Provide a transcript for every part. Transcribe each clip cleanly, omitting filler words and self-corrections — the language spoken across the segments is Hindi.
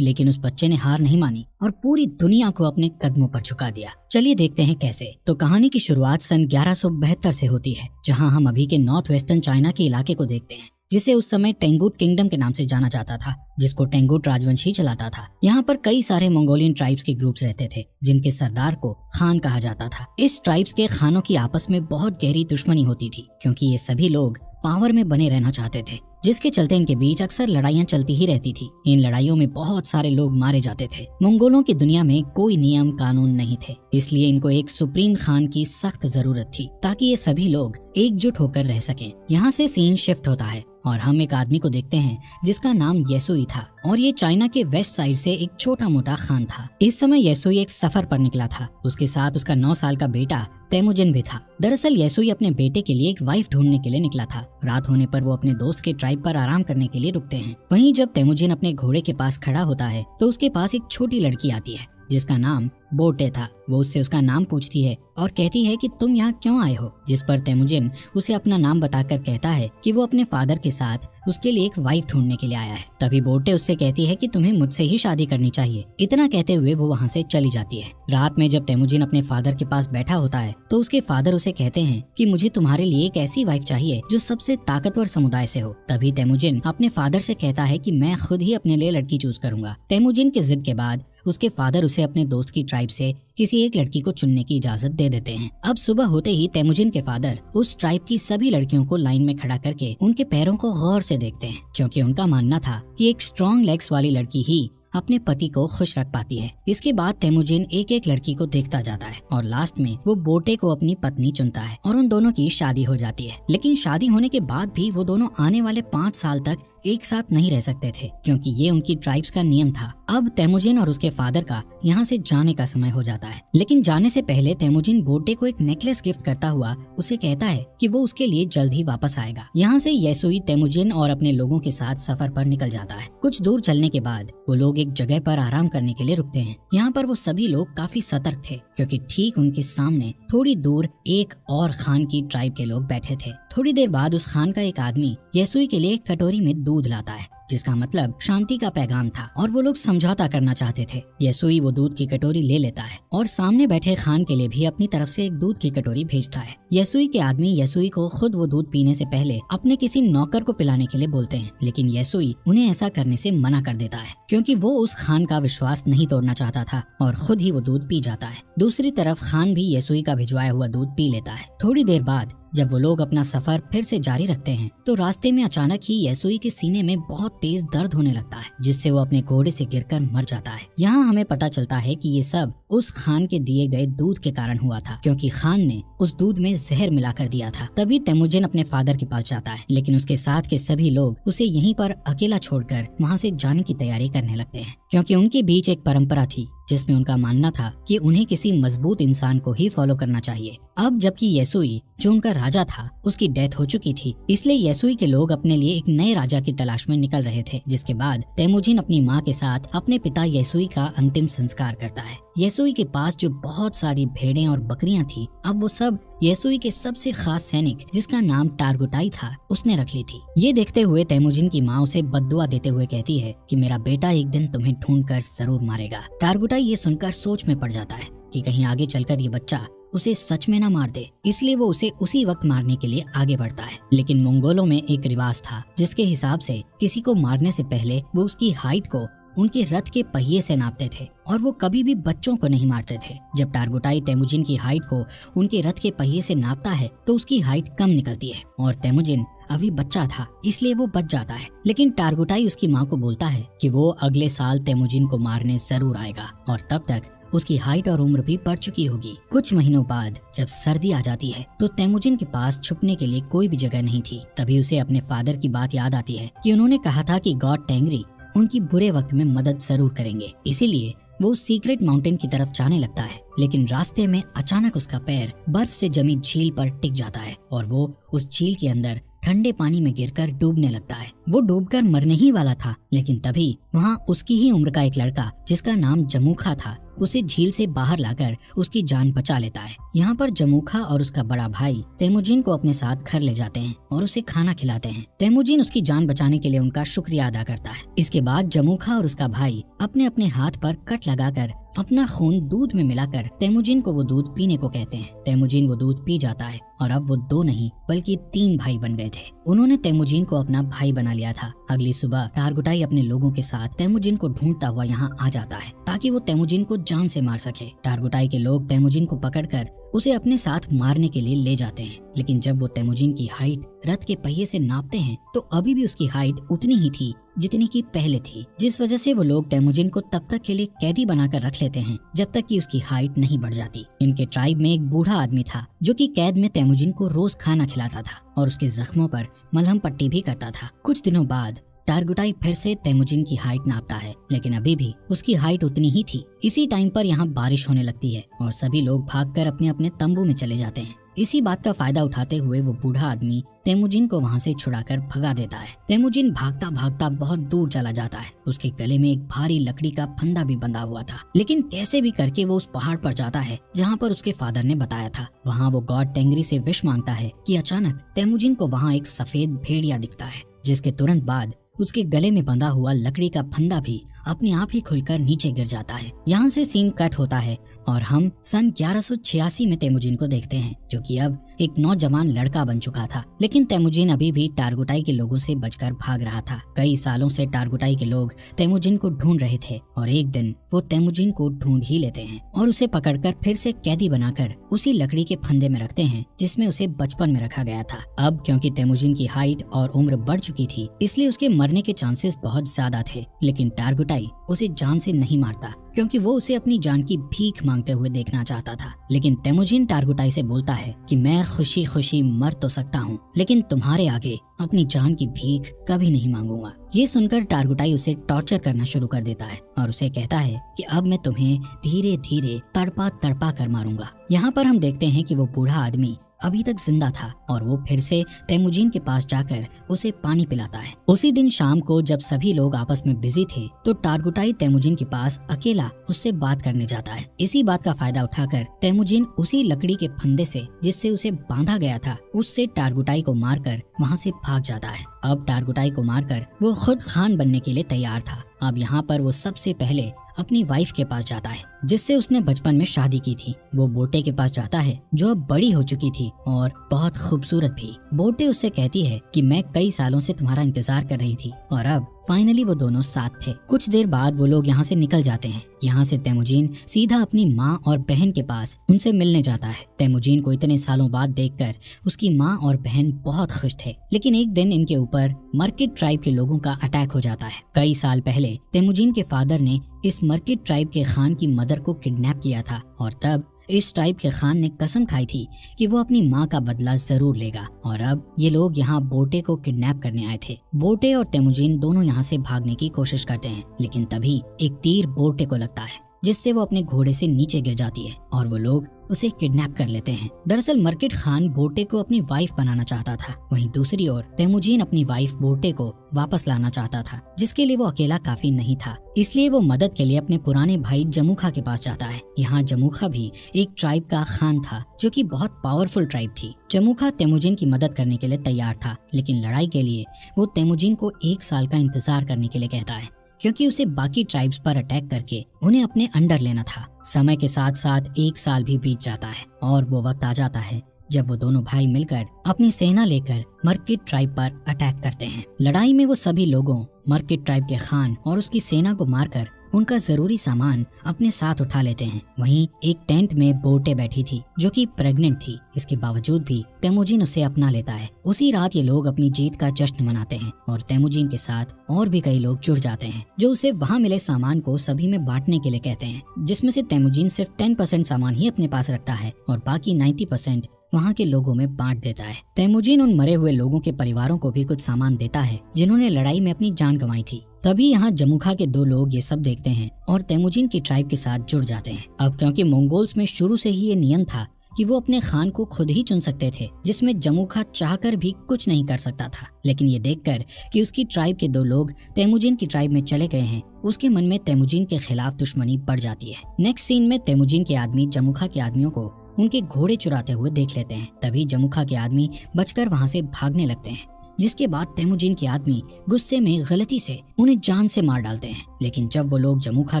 लेकिन उस बच्चे ने हार नहीं मानी और पूरी दुनिया को अपने कदमों पर झुका दिया। चलिए देखते हैं कैसे। तो कहानी की शुरुआत सन 1172 से होती है, जहां हम अभी के नॉर्थ वेस्टर्न चाइना के इलाके को देखते हैं, जिसे उस समय टेंगुट किंगडम के नाम से जाना जाता था, जिसको टेंगुट राजवंश ही चलाता था। यहाँ पर कई सारे मंगोलियन ट्राइब्स के ग्रुप्स रहते थे, जिनके सरदार को खान कहा जाता था। इस ट्राइब्स के खानों की आपस में बहुत गहरी दुश्मनी होती थी, क्योंकि ये सभी लोग पावर में बने रहना चाहते थे, जिसके चलते इनके बीच अक्सर लड़ाइयाँ चलती ही रहती थी। इन लड़ाइयों में बहुत सारे लोग मारे जाते थे। मंगोलों की दुनिया में कोई नियम कानून नहीं थे, इसलिए इनको एक सुप्रीम खान की सख्त जरूरत थी, ताकि ये सभी लोग एकजुट होकर रह सकें। यहाँ से सीन शिफ्ट होता है और हम एक आदमी को देखते हैं जिसका नाम येसुई था, और ये चाइना के वेस्ट साइड से एक छोटा मोटा खान था। इस समय येसुई एक सफर पर निकला था। उसके साथ उसका 9 साल का बेटा तेमुजिन भी था। दरअसल येसुई अपने बेटे के लिए एक वाइफ ढूंढने के लिए निकला था। रात होने पर वो अपने दोस्त के ट्राइब पर आराम करने के लिए रुकते हैं। वहीं जब तेमुजिन अपने घोड़े के पास खड़ा होता है तो उसके पास एक छोटी लड़की आती है जिसका नाम बोटे था। वो उससे उसका नाम पूछती है और कहती है कि तुम यहाँ क्यों आए हो, जिस पर तेमुजिन उसे अपना नाम बताकर कहता है कि वो अपने फादर के साथ उसके लिए एक वाइफ ढूंढने के लिए आया है। तभी बोटे उससे कहती है कि तुम्हें मुझसे ही शादी करनी चाहिए। इतना कहते हुए वो वहाँ से चली जाती है। रात में जब तेमुजिन अपने फादर के पास बैठा होता है तो उसके फादर उसे कहते हैं कि मुझे तुम्हारे लिए एक ऐसी वाइफ चाहिए जो सबसे ताकतवर समुदाय से हो। तभी तेमुजिन अपने फादर से कहता है कि मैं खुद ही अपने लिए लड़की चूज करूंगा। तेमुजिन की जिद के बाद उसके फादर उसे अपने दोस्त की ट्राइब से किसी एक लड़की को चुनने की इजाजत दे देते हैं। अब सुबह होते ही तेमुजिन के फादर उस ट्राइब की सभी लड़कियों को लाइन में खड़ा करके उनके पैरों को गौर से देखते हैं, क्योंकि उनका मानना था कि एक स्ट्रॉन्ग लेग्स वाली लड़की ही अपने पति को खुश रख पाती है। इसके बाद तेमुजिन एक एक लड़की को देखता जाता है और लास्ट में वो बोटे को अपनी पत्नी चुनता है और उन दोनों की शादी हो जाती है। लेकिन शादी होने के बाद भी वो दोनों आने वाले 5 साल तक एक साथ नहीं रह सकते थे, क्योंकि ये उनकी ट्राइब्स का नियम था। अब तेमुजिन और उसके फादर का यहाँ से जाने का समय हो जाता है, लेकिन जाने से पहले तेमुजिन बोटे को एक नेकलेस गिफ्ट करता हुआ उसे कहता है कि वो उसके लिए जल्द ही वापस आएगा। यहाँ से येसुई तेमुजिन और अपने लोगों के साथ सफर पर निकल जाता है। कुछ दूर चलने के बाद वो लोग एक जगह पर आराम करने के लिए रुकते हैं। यहाँ पर वो सभी लोग काफी सतर्क थे, क्योंकि ठीक उनके सामने थोड़ी दूर एक और खान की ट्राइब के लोग बैठे थे। थोड़ी देर बाद उस खान का एक आदमी येसुई के लिए एक कटोरी में दूध लाता है, जिसका मतलब शांति का पैगाम था, और वो लोग समझौता करना चाहते थे। येसुई वो दूध की कटोरी ले लेता है और सामने बैठे खान के लिए भी अपनी तरफ से एक दूध की कटोरी भेजता है। येसुई के आदमी येसुई को खुद वो दूध पीने से पहले अपने किसी नौकर को पिलाने के लिए बोलते हैं, लेकिन येसुई उन्हें ऐसा करने से मना कर देता है, क्योंकि वो उस खान का विश्वास नहीं तोड़ना चाहता था और खुद ही वो दूध पी जाता है। दूसरी तरफ खान भी येसुई का भिजवाया हुआ दूध पी लेता है। थोड़ी देर बाद जब वो लोग अपना सफर फिर से जारी रखते हैं तो रास्ते में अचानक ही येसुई के सीने में बहुत तेज दर्द होने लगता है, जिससे वो अपने घोड़े से गिरकर मर जाता है। यहाँ हमें पता चलता है कि ये सब उस खान के दिए गए दूध के कारण हुआ था, क्योंकि खान ने उस दूध में जहर मिलाकर दिया था। तभी तेमुजिन अपने फादर के पास जाता है, लेकिन उसके साथ के सभी लोग उसे यहीं पर अकेला छोड़कर वहाँ से जाने की तैयारी करने लगते हैं, क्योंकि उनके बीच एक परंपरा थी जिसमें उनका मानना था कि उन्हें किसी मजबूत इंसान को ही फॉलो करना चाहिए। अब जबकि येसुई जो उनका राजा था उसकी डेथ हो चुकी थी, इसलिए येसुई के लोग अपने लिए एक नए राजा की तलाश में निकल रहे थे। जिसके बाद तेमुजिन अपनी माँ के साथ अपने पिता येसुई का अंतिम संस्कार करता है। येसुई के पास जो बहुत सारी भेड़ें और बकरियां थी, अब वो सब येसुई के सबसे खास सैनिक जिसका नाम टारगुटाई था उसने रख ली थी। ये देखते हुए तेमुजिन की माँ उसे बद्दुआ देते हुए कहती है कि मेरा बेटा एक दिन तुम्हें ढूंढकर जरूर मारेगा। टारगुटाई ये सुनकर सोच में पड़ जाता है कि कहीं आगे चलकर ये बच्चा उसे सच में न मार दे, इसलिए वो उसे उसी वक्त मारने के लिए आगे बढ़ता है। लेकिन मंगोलों में एक रिवाज था जिसके हिसाब से किसी को मारने से पहले वो उसकी हाइट को उनके रथ के पहिए से नापते थे, और वो कभी भी बच्चों को नहीं मारते थे। जब टारगुटाई तेमुजिन की हाइट को उनके रथ के पहिए से नापता है तो उसकी हाइट कम निकलती है, और तेमुजिन अभी बच्चा था इसलिए वो बच जाता है। लेकिन टारगुटाई उसकी माँ को बोलता है कि वो अगले साल तेमुजिन को मारने जरूर आएगा, और तब तक उसकी हाइट और उम्र भी बढ़ चुकी होगी। कुछ महीनों बाद जब सर्दी आ जाती है तो तेमुजिन के पास छुपने के लिए कोई भी जगह नहीं थी। तभी उसे अपने फादर की बात याद आती है कि उन्होंने कहा था कि गॉड टेंगरी उनकी बुरे वक्त में मदद जरूर करेंगे। इसीलिए वो सीक्रेट माउंटेन की तरफ जाने लगता है, लेकिन रास्ते में अचानक उसका पैर बर्फ से जमी झील पर टिक जाता है और वो उस झील के अंदर ठंडे पानी में गिरकर डूबने लगता है। वो डूबकर मरने ही वाला था, लेकिन तभी वहाँ उसकी ही उम्र का एक लड़का जिसका नाम जमूखा था उसे झील से बाहर लाकर उसकी जान बचा लेता है। यहाँ पर जमूखा और उसका बड़ा भाई तेमुजिन को अपने साथ घर ले जाते हैं और उसे खाना खिलाते हैं। तेमुजिन उसकी जान बचाने के लिए उनका शुक्रिया अदा करता है। इसके बाद जमूखा और उसका भाई अपने अपने हाथ पर कट लगाकर अपना खून दूध में मिलाकर तेमुजिन को वो दूध पीने को कहते हैं। तेमुजिन वो दूध पी जाता है और अब वो 2 नहीं बल्कि 3 भाई बन गए थे। उन्होंने तेमुजिन को अपना भाई बना लिया था। अगली सुबह टारगुटाई अपने लोगों के साथ तेमुजिन को ढूंढता हुआ यहाँ आ जाता है ताकि वो तेमुजिन को जान से मार सके। टारगुटाई के लोग तेमुजिन को पकड़कर उसे अपने साथ मारने के लिए ले जाते हैं, लेकिन जब वो तेमुजिन की हाइट रथ के पहिए से नापते हैं तो अभी भी उसकी हाइट उतनी ही थी जितनी की पहले थी, जिस वजह से वो लोग तेमुजिन को तब तक के लिए कैदी बनाकर रख लेते हैं जब तक कि उसकी हाइट नहीं बढ़ जाती। इनके ट्राइब में एक बूढ़ा आदमी था जो कि कैद में तेमुजिन को रोज खाना खिलाता था और उसके जख्मों पर मलहम पट्टी भी करता था। कुछ दिनों बाद टारगुटाई फिर से तेमुजिन की हाइट नापता है, लेकिन अभी भी उसकी हाइट उतनी ही थी। इसी टाइम पर यहाँ बारिश होने लगती है और सभी लोग भागकर अपने अपने तंबू में चले जाते हैं। इसी बात का फायदा उठाते हुए वो बूढ़ा आदमी तेमुजिन को वहाँ से छुड़ाकर भगा देता है। तेमुजिन भागता भागता बहुत दूर चला जाता है। उसके गले में एक भारी लकड़ी का फंदा भी बंधा हुआ था, लेकिन कैसे भी करके वो उस पहाड़ पर जाता है जहाँ पर उसके फादर ने बताया था। वहाँ वो गॉड टेंगरी से विश मांगता है कि अचानक तेमुजिन को वहाँ एक सफेद भेड़िया दिखता है, जिसके तुरंत बाद उसके गले में बंधा हुआ लकड़ी का फंदा भी अपने आप ही खुलकर नीचे गिर जाता है। यहाँ से सीन कट होता है और हम सन 1186 में तेमुजिन को देखते हैं, जो कि अब एक नौजवान लड़का बन चुका था। लेकिन तेमुजिन अभी भी टारगुटाई के लोगों से बचकर भाग रहा था। कई सालों से टारगुटाई के लोग तेमुजिन को ढूंढ रहे थे और एक दिन वो तेमुजिन को ढूंढ ही लेते हैं और उसे पकड़कर फिर से कैदी बनाकर उसी लकड़ी के फंदे में रखते हैं जिसमें उसे बचपन में रखा गया था। अब क्योंकि तेमुजिन की हाइट और उम्र बढ़ चुकी थी, इसलिए उसके मरने के चांसेस बहुत ज्यादा थे। लेकिन टारगुटाई उसे जान से नहीं मारता क्योंकि वो उसे अपनी जान की भीख मांगते हुए देखना चाहता था। लेकिन तेमुजिन टारगुटाई से बोलता है कि मैं खुशी खुशी मर तो सकता हूँ, लेकिन तुम्हारे आगे अपनी जान की भीख कभी नहीं मांगूंगा। ये सुनकर टारगुटाई उसे टॉर्चर करना शुरू कर देता है और उसे कहता है कि अब मैं तुम्हें धीरे धीरे तड़पा तड़पा कर मारूंगा। यहाँ पर हम देखते हैं कि वो बूढ़ा आदमी अभी तक जिंदा था और वो फिर से तेमुजिन के पास जाकर उसे पानी पिलाता है। उसी दिन शाम को जब सभी लोग आपस में बिजी थे तो टारगुटाई तेमुजिन के पास अकेला उससे बात करने जाता है। इसी बात का फायदा उठाकर तेमुजिन उसी लकड़ी के फंदे से जिससे उसे बांधा गया था उससे टारगुटाई को मारकर वहाँ से भाग जाता है। अब टारगुटाई को मारकर वो खुद खान बनने के लिए तैयार था। अब यहाँ पर वो सबसे पहले अपनी वाइफ के पास जाता है जिससे उसने बचपन में शादी की थी। वो बोटे के पास जाता है जो अब बड़ी हो चुकी थी और बहुत खूबसूरत भी। बोटे उससे कहती है कि मैं कई सालों से तुम्हारा इंतजार कर रही थी और अब फाइनली वो दोनों साथ थे। कुछ देर बाद वो लोग यहाँ से निकल जाते हैं। यहाँ से तेमुजिन सीधा अपनी माँ और बहन के पास उनसे मिलने जाता है। तेमुजिन को इतने सालों बाद देखकर उसकी माँ और बहन बहुत खुश थे, लेकिन एक दिन इनके ऊपर मर्किट ट्राइब के लोगों का अटैक हो जाता है। कई साल पहले तेमुजिन के फादर ने इस मर्किट ट्राइब के खान की मदर को किडनैप किया था और तब इस ट्राइब के खान ने कसम खाई थी कि वो अपनी माँ का बदला जरूर लेगा। और अब ये लोग यहाँ बोटे को किडनैप करने आए थे। बोटे और तेमुजिन दोनों यहाँ से भागने की कोशिश करते हैं, लेकिन तभी एक तीर बोटे को लगता है जिससे वो अपने घोड़े से नीचे गिर जाती है और वो लोग उसे किडनैप कर लेते हैं। दरअसल मर्किट खान बोटे को अपनी वाइफ बनाना चाहता था, वहीं दूसरी ओर तेमुजिन अपनी वाइफ बोटे को वापस लाना चाहता था, जिसके लिए वो अकेला काफी नहीं था। इसलिए वो मदद के लिए अपने पुराने भाई जमूखा के पास जाता है। यहाँ जमूखा भी एक ट्राइब का खान था जो कि बहुत पावरफुल ट्राइब थी। जमूखा तेमुजिन की मदद करने के लिए तैयार था, लेकिन लड़ाई के लिए वो तेमुजिन को 1 साल का इंतजार करने के लिए कहता है क्योंकि उसे बाकी ट्राइब्स पर अटैक करके उन्हें अपने अंडर लेना था। समय के साथ साथ 1 साल भी बीत जाता है और वो वक्त आ जाता है जब वो दोनों भाई मिलकर अपनी सेना लेकर मर्किट ट्राइब पर अटैक करते हैं। लड़ाई में वो सभी लोगों मर्किट ट्राइब के खान और उसकी सेना को मारकर उनका जरूरी सामान अपने साथ उठा लेते हैं। वहीं एक टेंट में बोटे बैठी थी जो कि प्रेग्नेंट थी। इसके बावजूद भी तेमुजिन उसे अपना लेता है। उसी रात ये लोग अपनी जीत का जश्न मनाते हैं और तेमुजिन के साथ और भी कई लोग जुड़ जाते हैं जो उसे वहाँ मिले सामान को सभी में बांटने के लिए कहते हैं, जिसमें से तेमुजिन सिर्फ 10% सामान ही अपने पास रखता है और बाकी 90% वहाँ के लोगों में बांट देता है। तेमुजिन उन मरे हुए लोगों के परिवारों को भी कुछ सामान देता है जिन्होंने लड़ाई में अपनी जान गंवाई थी। तभी यहाँ जमूखा के 2 लोग ये सब देखते हैं और तेमुजिन की ट्राइब के साथ जुड़ जाते हैं। अब क्योंकि मंगोल्स में शुरू से ही ये नियम था कि वो अपने खान को खुद ही चुन सकते थे, जिसमें जमुखा चाहकर भी कुछ नहीं कर सकता था। लेकिन ये देखकर कि उसकी ट्राइब के 2 लोग तेमुजिन की ट्राइब में चले गए हैं, उसके मन में तेमुजिन के खिलाफ दुश्मनी बढ़ जाती है। नेक्स्ट सीन में तेमुजिन के आदमी जमुखा के आदमियों को उनके घोड़े चुराते हुए देख लेते हैं। तभी जमुखा के आदमी बचकर वहाँ से भागने लगते हैं, जिसके बाद तेमुजिन के आदमी गुस्से में गलती से उन्हें जान से मार डालते हैं। लेकिन जब वो लोग जमुखा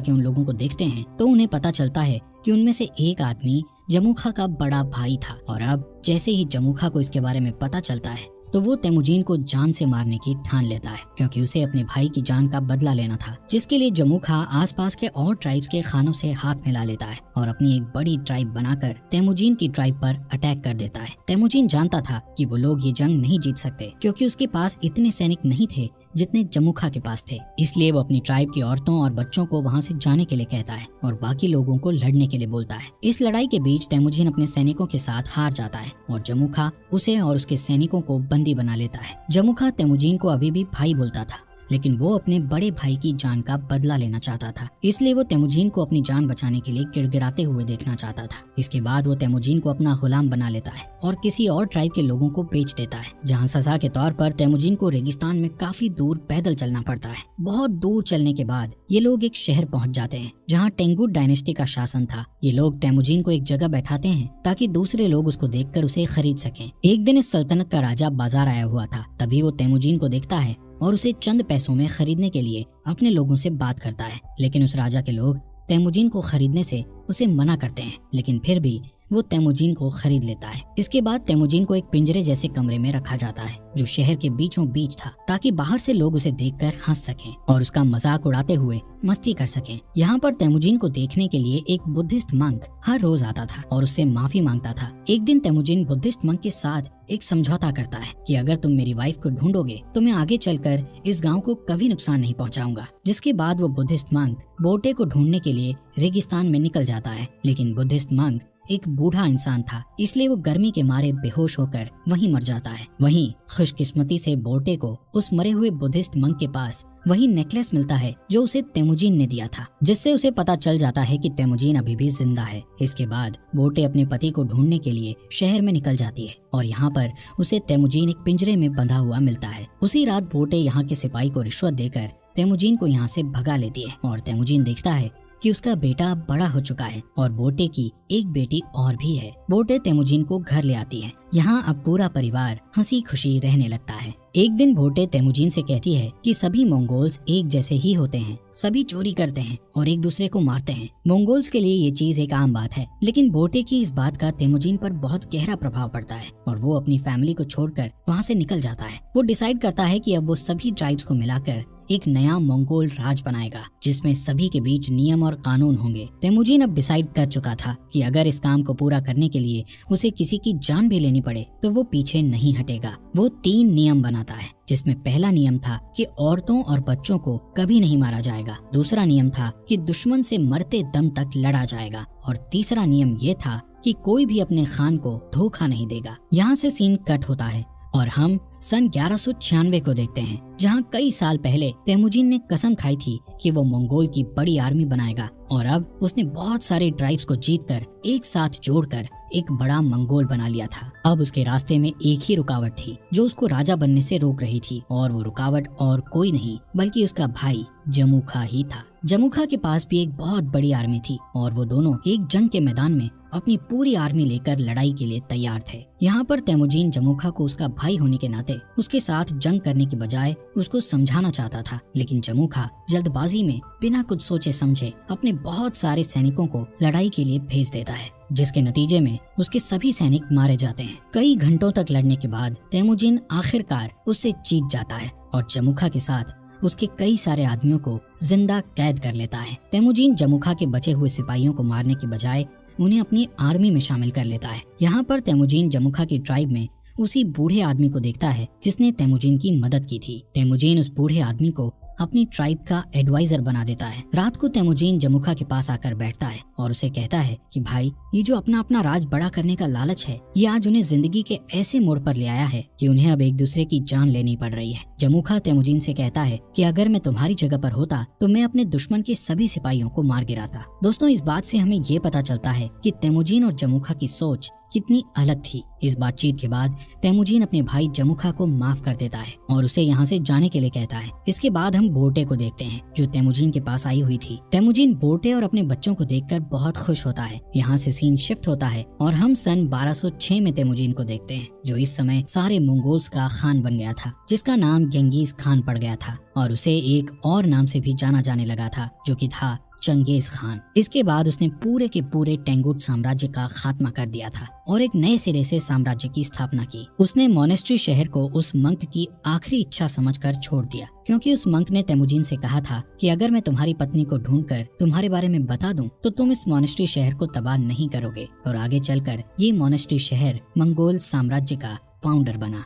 के उन लोगों को देखते हैं तो उन्हें पता चलता है कि उनमें से एक आदमी जमुखा का बड़ा भाई था। और अब जैसे ही जमुखा को इसके बारे में पता चलता है तो वो तेमुजिन को जान से मारने की ठान लेता है, क्योंकि उसे अपने भाई की जान का बदला लेना था, जिसके लिए जमुखा आसपास के और ट्राइब्स के खानों से हाथ मिला लेता है और अपनी एक बड़ी ट्राइब बनाकर तेमुजिन की ट्राइब पर अटैक कर देता है। तेमुजिन जानता था कि वो लोग ये जंग नहीं जीत सकते, क्योंकि उसके पास इतने सैनिक नहीं थे जितने जमुखा के पास थे। इसलिए वो अपनी ट्राइब की औरतों और बच्चों को वहाँ से जाने के लिए कहता है और बाकी लोगों को लड़ने के लिए बोलता है। इस लड़ाई के बीच तेमुजिन अपने सैनिकों के साथ हार जाता है और जमुखा उसे और उसके सैनिकों को बंदी बना लेता है। जमुखा तेमुजिन को अभी भी भाई बोलता था, लेकिन वो अपने बड़े भाई की जान का बदला लेना चाहता था, इसलिए वो तेमुजिन को अपनी जान बचाने के लिए गिड़गिड़ाते हुए देखना चाहता था। इसके बाद वो तेमुजिन को अपना गुलाम बना लेता है और किसी और ट्राइब के लोगों को बेच देता है, जहाँ सजा के तौर पर तेमुजिन को रेगिस्तान में काफी दूर पैदल चलना पड़ता है। बहुत दूर चलने के बाद ये लोग एक शहर पहुँच जाते हैं जहाँ टेंगुट डायनेस्टी का शासन था। ये लोग तेमुजिन को एक जगह बैठाते हैं ताकि दूसरे लोग उसको देखकर उसे खरीद सकें। एक दिन इस सल्तनत का राजा बाजार आया हुआ था, तभी वो तेमुजिन को देखता है और उसे चंद पैसों में खरीदने के लिए अपने लोगों से बात करता है। लेकिन उस राजा के लोग तेमुजिन को खरीदने से उसे मना करते हैं, लेकिन फिर भी वो तेमुजिन को खरीद लेता है। इसके बाद तेमुजिन को एक पिंजरे जैसे कमरे में रखा जाता है जो शहर के बीचों बीच था, ताकि बाहर से लोग उसे देखकर हंस सकें और उसका मजाक उड़ाते हुए मस्ती कर सकें। यहाँ पर तेमुजिन को देखने के लिए एक बुद्धिस्ट मंक हर रोज आता था और उससे माफी मांगता था। एक दिन तेमुजिन बुद्धिस्ट मंक के साथ एक समझौता करता है कि अगर तुम मेरी वाइफ को ढूंढोगे तो मैं आगे चलकर इस गांव को कभी नुकसान नहीं पहुंचाऊंगा। जिसके बाद वो बुद्धिस्ट मंक बोटे को ढूंढने के लिए रेगिस्तान में निकल जाता है, लेकिन बुद्धिस्ट मंक एक बूढ़ा इंसान था, इसलिए वो गर्मी के मारे बेहोश होकर वहीं मर जाता है। वहीं खुशकिस्मती से बोटे को उस मरे हुए बुद्धिस्ट मंक के पास वही नेकलेस मिलता है जो उसे तेमुजिन ने दिया था, जिससे उसे पता चल जाता है कि तेमुजिन अभी भी जिंदा है। इसके बाद बोटे अपने पति को ढूंढने के लिए शहर में निकल जाती है और यहाँ पर उसे तेमुजिन एक पिंजरे में बंधा हुआ मिलता है। उसी रात बोटे यहाँ के सिपाही को रिश्वत देकर तेमुजिन को यहाँ से भगा लेती है और तेमुजिन देखता है कि उसका बेटा बड़ा हो चुका है और बोटे की एक बेटी और भी है। बोटे तेमुजिन को घर ले आती है। यहाँ अब पूरा परिवार हंसी खुशी रहने लगता है। एक दिन बोटे तेमुजिन से कहती है कि सभी मंगोल्स एक जैसे ही होते हैं, सभी चोरी करते हैं और एक दूसरे को मारते हैं। मंगोल्स के लिए ये चीज एक आम बात है, लेकिन बोटे की इस बात का तेमुजिन पर बहुत गहरा प्रभाव पड़ता है और वो अपनी फैमिली को छोड़कर वहाँ से निकल जाता है। वो डिसाइड करता है कि अब वो सभी ट्राइब्स को मिलाकर एक नया मंगोल राज बनाएगा, जिसमें सभी के बीच नियम और कानून होंगे। तेमुजिन अब डिसाइड कर चुका था कि अगर इस काम को पूरा करने के लिए उसे किसी की जान भी लेनी पड़े तो वो पीछे नहीं हटेगा। वो 3 नियम बनाता है, जिसमें पहला नियम था कि औरतों और बच्चों को कभी नहीं मारा जाएगा। दूसरा नियम था कि दुश्मन से मरते दम तक लड़ा जाएगा और तीसरा नियम ये था कि कोई भी अपने खान को धोखा नहीं देगा। यहाँ से सीन कट होता है और हम सन 1196 को देखते हैं, जहाँ कई साल पहले तेमुजिन ने कसम खाई थी कि वो मंगोल की बड़ी आर्मी बनाएगा और अब उसने बहुत सारे ट्राइब्स को जीतकर एक साथ जोड़कर एक बड़ा मंगोल बना लिया था। अब उसके रास्ते में एक ही रुकावट थी जो उसको राजा बनने से रोक रही थी, और वो रुकावट और कोई नहीं बल्कि उसका भाई जमुखा ही था। जमुखा के पास भी एक बहुत बड़ी आर्मी थी और वो दोनों एक जंग के मैदान में अपनी पूरी आर्मी लेकर लड़ाई के लिए तैयार थे। यहाँ पर तेमुजिन जमुखा को उसका भाई होने के नाते उसके साथ जंग करने की बजाय उसको समझाना चाहता था, लेकिन जमुखा जल्दबाजी में बिना कुछ सोचे समझे अपने बहुत सारे सैनिकों को लड़ाई के लिए भेज देता है, जिसके नतीजे में उसके सभी सैनिक मारे जाते हैं। कई घंटों तक लड़ने के बाद तेमुजिन आखिरकार उससे जीत जाता है और जमुखा के साथ उसके कई सारे आदमियों को जिंदा कैद कर लेता है। तेमुजिन जमुखा के बचे हुए सिपाहियों को मारने के बजाय उन्हें अपनी आर्मी में शामिल कर लेता है। यहाँ पर तेमुजिन जमुखा की ट्राइब में उसी बूढ़े आदमी को देखता है जिसने तेमुजिन की मदद की थी। तेमुजिन उस बूढ़े आदमी को अपनी ट्राइब का एडवाइजर बना देता है। रात को तेमुजिन जमुखा के पास आकर बैठता है और उसे कहता है कि भाई, ये जो अपना अपना राज बड़ा करने का लालच है, ये आज उन्हें जिंदगी के ऐसे मोड़ पर ले आया है कि उन्हें अब एक दूसरे की जान लेनी पड़ रही है। जमुखा तेमुजिन से कहता है कि अगर मैं तुम्हारी जगह पर होता तो मैं अपने दुश्मन के सभी सिपाहियों को मार गिराता। दोस्तों, इस बात से हमें ये पता चलता है कि तेमुजिन और जमुखा की सोच कितनी अलग थी। इस बातचीत के बाद तैमुजीन अपने भाई जमुखा को माफ कर देता है और उसे यहाँ से जाने के लिए कहता है। इसके बाद हम बोर्टे को देखते हैं जो तैमुजीन के पास आई हुई थी। तैमुजीन बोर्टे और अपने बच्चों को देखकर बहुत खुश होता है। यहाँ से सीन शिफ्ट होता है और हम सन 1206 में तैमुजीन को देखते हैं जो इस समय सारे मंगोल्स का खान बन गया था, जिसका नाम गेंगीज खान पड़ गया था और उसे एक और नाम से भी जाना जाने लगा था जो कि था चंगेज खान। इसके बाद उसने पूरे के पूरे टेंगुट साम्राज्य का खात्मा कर दिया था और एक नए सिरे से साम्राज्य की स्थापना की। उसने मोनेस्ट्री शहर को उस मंक की आखिरी इच्छा समझकर छोड़ दिया, क्योंकि उस मंक ने तैमुजीन से कहा था कि अगर मैं तुम्हारी पत्नी को ढूंढकर तुम्हारे बारे में बता दूं तो तुम इस मोनेस्ट्री शहर को तबाह नहीं करोगे। और आगे चलकर ये मोनेस्ट्री शहर मंगोल साम्राज्य का फाउंडर बना।